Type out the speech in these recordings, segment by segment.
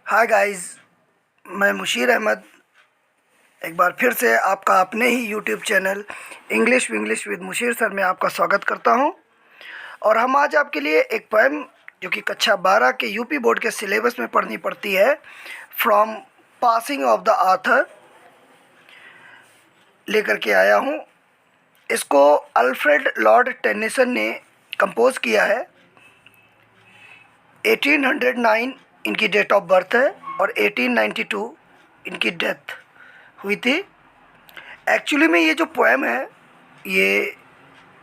Hi guys, मैं मुशीर अहमद एक बार फिर से आपका अपने ही YouTube channel English Vinglish with Mushir sir में आपका स्वागत करता हूं। और हम आज आपके लिए एक पोएम जो कि कक्षा 12 के यूपी बोर्ड के सिलेबस में पढ़नी पड़ती है, from passing of the author, लेकर के आया हूं। इसको अल्फ्रेड लॉर्ड टेनिसन ने कंपोज किया है। 1809 इनकी डेट ऑफ बर्थ है और 1892 इनकी डेथ हुई थी। एक्चुअली में ये जो पोएम है ये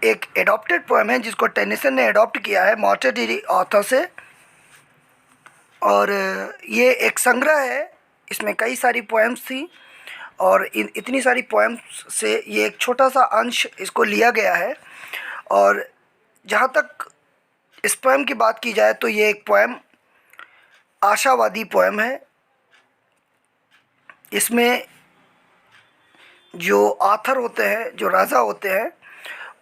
एक एडॉप्टेड पोएम है जिसको टेनिसन ने एडॉप्ट किया है मॉर्टेडी ऑथर से। और ये एक संग्रह है, इसमें कई सारी पोएम्स थी और इतनी सारी पोएम्स से ये एक छोटा सा अंश इसको लिया गया है। और जहाँ तक इस पोएम की बात की जाए तो ये एक पोएम आशावादी पोएम है। इसमें जो आथर होते हैं, जो राजा होते हैं,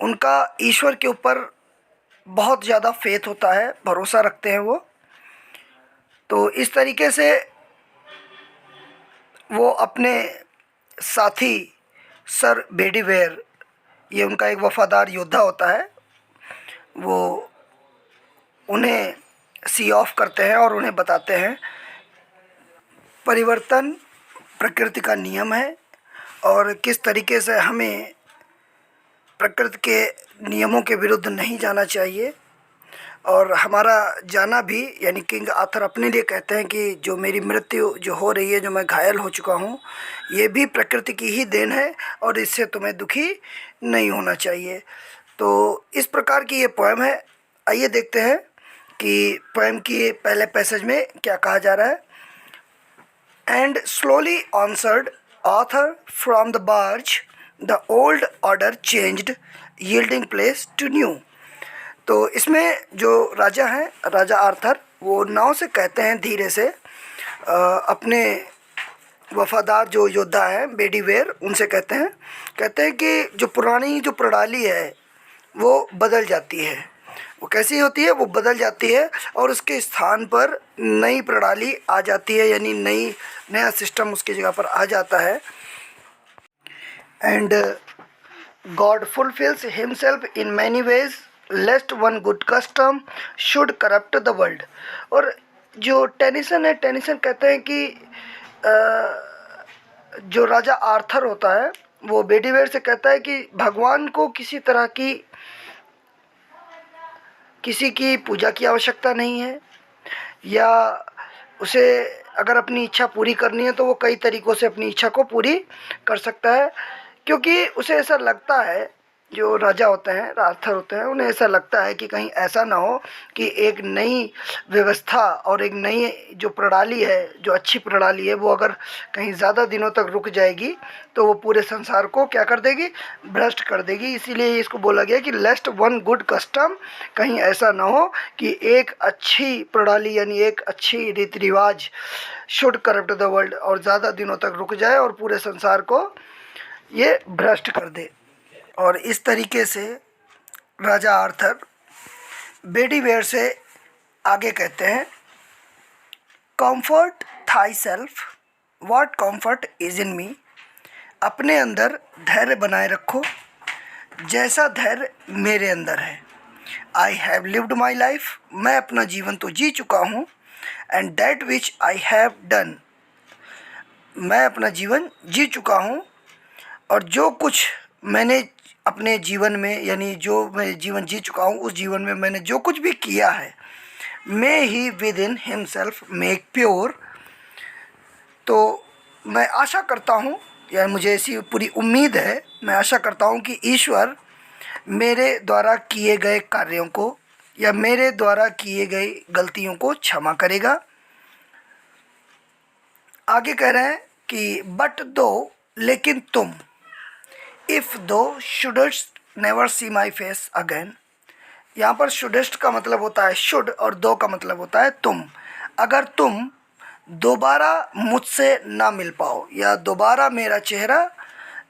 उनका ईश्वर के ऊपर बहुत ज़्यादा फेथ होता है, भरोसा रखते हैं वो। तो इस तरीके से वो अपने साथी सर बेडीवेयर, ये उनका एक वफादार योद्धा होता है, वो उन्हें सी ऑफ करते हैं और उन्हें बताते हैं परिवर्तन प्रकृति का नियम है और किस तरीके से हमें प्रकृति के नियमों के विरुद्ध नहीं जाना चाहिए। और हमारा जाना भी, यानी किंग आर्थर अपने लिए कहते हैं कि जो मेरी मृत्यु जो हो रही है, जो मैं घायल हो चुका हूँ, ये भी प्रकृति की ही देन है और इससे तुम्हें दुखी नहीं होना चाहिए। तो इस प्रकार की ये पोएम है। आइए देखते हैं कि पोएम की पहले पैसेज में क्या कहा जा रहा है। And slowly answered Arthur from the barge, the old order changed, yielding place to new। तो इसमें जो राजा हैं, राजा आर्थर, वो नाव से कहते हैं धीरे से अपने वफादार जो योद्धा हैं बेडीवेयर, उनसे कहते हैं कि जो पुरानी जो प्रणाली है वो बदल जाती है। वो कैसी होती है? वो बदल जाती है और उसके स्थान पर नई प्रणाली आ जाती है, यानी नया सिस्टम उसकी जगह पर आ जाता है। And God fulfils himself in many ways lest one good custom should corrupt the world. और जो टेनिसन है, टेनिसन कहते हैं कि जो राजा आर्थर होता है वो बेडीवेयर से कहता है कि भगवान को किसी की पूजा की आवश्यकता नहीं है, या उसे अगर अपनी इच्छा पूरी करनी है तो वो कई तरीक़ों से अपनी इच्छा को पूरी कर सकता है। क्योंकि उसे ऐसा लगता है, जो राजा होते हैं, आर्थर होते हैं, उन्हें ऐसा लगता है कि कहीं ऐसा ना हो कि एक नई व्यवस्था और एक नई जो प्रणाली है, जो अच्छी प्रणाली है, वो अगर कहीं ज़्यादा दिनों तक रुक जाएगी तो वो पूरे संसार को क्या कर देगी? भ्रष्ट कर देगी। इसीलिए इसको बोला गया कि लेस्ट वन गुड कस्टम, कहीं ऐसा ना हो कि एक अच्छी प्रणाली यानी एक अच्छी रीति रिवाज शुड करप्ट द वर्ल्ड, और ज़्यादा दिनों तक रुक जाए और पूरे संसार को ये भ्रष्ट कर दे। और इस तरीके से राजा आर्थर बेडीवेयर से आगे कहते हैं, comfort thy self what comfort is in me. अपने अंदर धैर्य बनाए रखो जैसा धैर्य मेरे अंदर है। I have lived my life, मैं अपना जीवन तो जी चुका हूँ। And that which I have done, मैं अपना जीवन जी चुका हूँ और जो कुछ मैंने अपने जीवन में, यानी जो मैं जीवन जी चुका हूँ, उस जीवन में मैंने जो कुछ भी किया है, may he within himself make pure. तो मैं आशा करता हूँ, या मुझे ऐसी पूरी उम्मीद है, मैं आशा करता हूँ कि ईश्वर मेरे द्वारा किए गए कार्यों को या मेरे द्वारा किए गए गलतियों को क्षमा करेगा। आगे कह रहे हैं कि बट दो, लेकिन तुम, if thou shouldst never see my face again. यहाँ पर शुडस्ट का मतलब होता है शुड और दो का मतलब होता है तुम। अगर तुम दोबारा मुझसे ना मिल पाओ या दोबारा मेरा चेहरा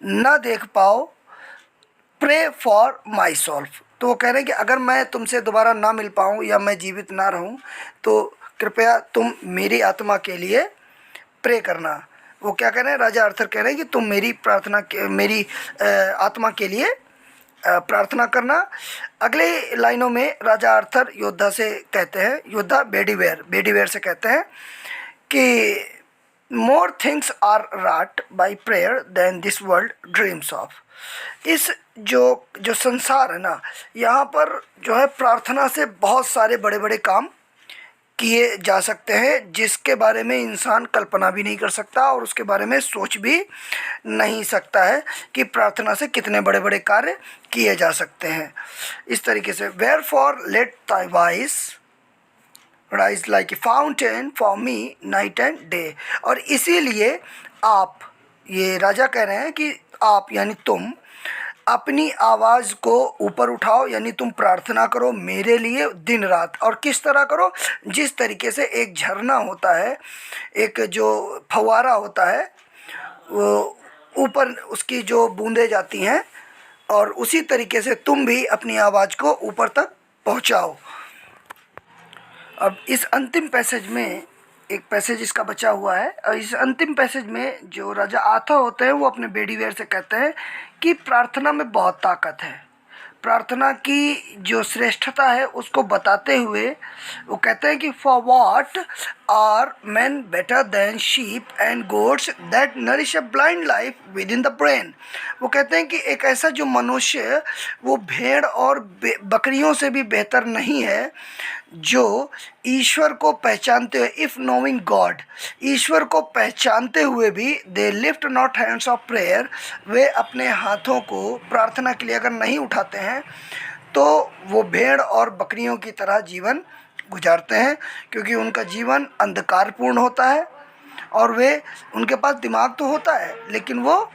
ना देख पाओ, प्रे फॉर माई सेल्फ। तो वो कह रहे हैं कि अगर मैं तुमसे दोबारा ना मिल पाऊँ या मैं जीवित ना रहूँ तो कृपया तुम मेरी आत्मा के लिए प्रे करना। वो क्या कह रहे हैं, राजा आर्थर कह रहे हैं कि तुम मेरी मेरी आत्मा के लिए प्रार्थना करना। अगले लाइनों में राजा आर्थर योद्धा से कहते हैं, योद्धा बेडीवेयर से कहते हैं कि more things are wrought by prayer than this world dreams of. इस जो संसार है ना, यहाँ पर जो है प्रार्थना से बहुत सारे बड़े बड़े काम किए जा सकते हैं, जिसके बारे में इंसान कल्पना भी नहीं कर सकता और उसके बारे में सोच भी नहीं सकता है कि प्रार्थना से कितने बड़े बड़े कार्य किए जा सकते हैं। इस तरीके से वेयर फॉर लेट ताई voice rise like a fountain for me night and day. और इसीलिए आप, ये राजा कह रहे हैं कि आप यानी तुम अपनी आवाज़ को ऊपर उठाओ, यानी तुम प्रार्थना करो मेरे लिए दिन रात। और किस तरह करो, जिस तरीके से एक झरना होता है, एक जो फव्वारा होता है, वो ऊपर उसकी जो बूंदें जाती हैं, और उसी तरीके से तुम भी अपनी आवाज़ को ऊपर तक पहुंचाओ। अब इस अंतिम पैसेज में एक पैसेज इसका बचा हुआ है, और इस अंतिम पैसेज में जो राजा आर्थर होते हैं वो अपने बेडीवेयर से कहते हैं कि प्रार्थना में बहुत ताकत है। प्रार्थना की जो श्रेष्ठता है उसको बताते हुए वो कहते हैं कि for what are men better than sheep and goats that nourish a blind life within the brain. वो कहते हैं कि एक ऐसा जो मनुष्य वो भेड़ और बकरियों से भी बेहतर नहीं है, जो ईश्वर को पहचानते हुए, इफ़ नोइंग गॉड, ईश्वर को पहचानते हुए भी they lift not hands of prayer, वे अपने हाथों को प्रार्थना के लिए अगर नहीं उठाते हैं तो वो भेड़ और बकरियों की तरह जीवन गुजारते हैं, क्योंकि उनका जीवन अंधकारपूर्ण होता है और वे, उनके पास दिमाग तो होता है लेकिन वो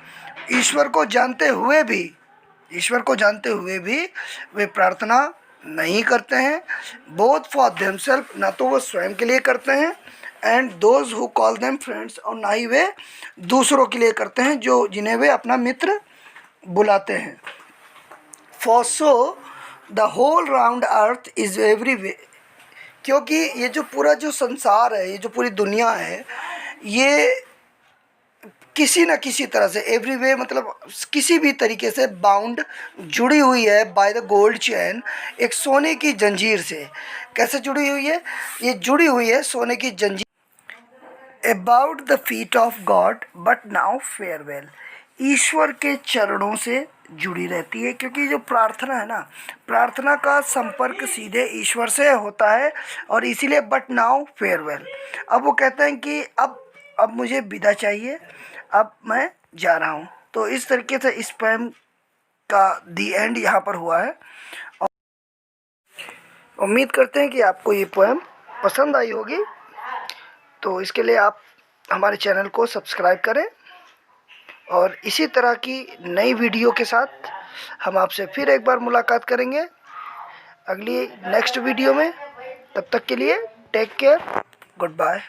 ईश्वर को जानते हुए भी वे प्रार्थना नहीं करते हैं। बोथ फॉर देमसेल्फ, ना तो वो स्वयं के लिए करते हैं, and those who call them friends, और ना ही वे दूसरों के लिए करते हैं जो जिन्हें वे अपना मित्र बुलाते हैं। For so the whole round earth is every way, क्योंकि ये जो पूरा जो संसार है, ये जो पूरी दुनिया है, ये किसी न किसी तरह से, एवरी वे मतलब किसी भी तरीके से बाउंड, जुड़ी हुई है बाय द गोल्ड चैन, एक सोने की जंजीर से। कैसे जुड़ी हुई है? ये जुड़ी हुई है सोने की जंजीर। About the feet of God but now farewell, ईश्वर के चरणों से जुड़ी रहती है, क्योंकि जो प्रार्थना है ना, प्रार्थना का संपर्क सीधे ईश्वर से होता है, और इसीलिए बट नाउ फेयरवेल। अब वो कहते हैं कि अब मुझे विदा चाहिए, अब मैं जा रहा हूँ। तो इस तरीके से इस पोएम का दी एंड यहाँ पर हुआ है। और उम्मीद करते हैं कि आपको ये पोएम पसंद आई होगी। तो इसके लिए आप हमारे चैनल को सब्सक्राइब करें, और इसी तरह की नई वीडियो के साथ हम आपसे फिर एक बार मुलाकात करेंगे अगली नेक्स्ट वीडियो में। तब तक के लिए टेक केयर, गुड बाय।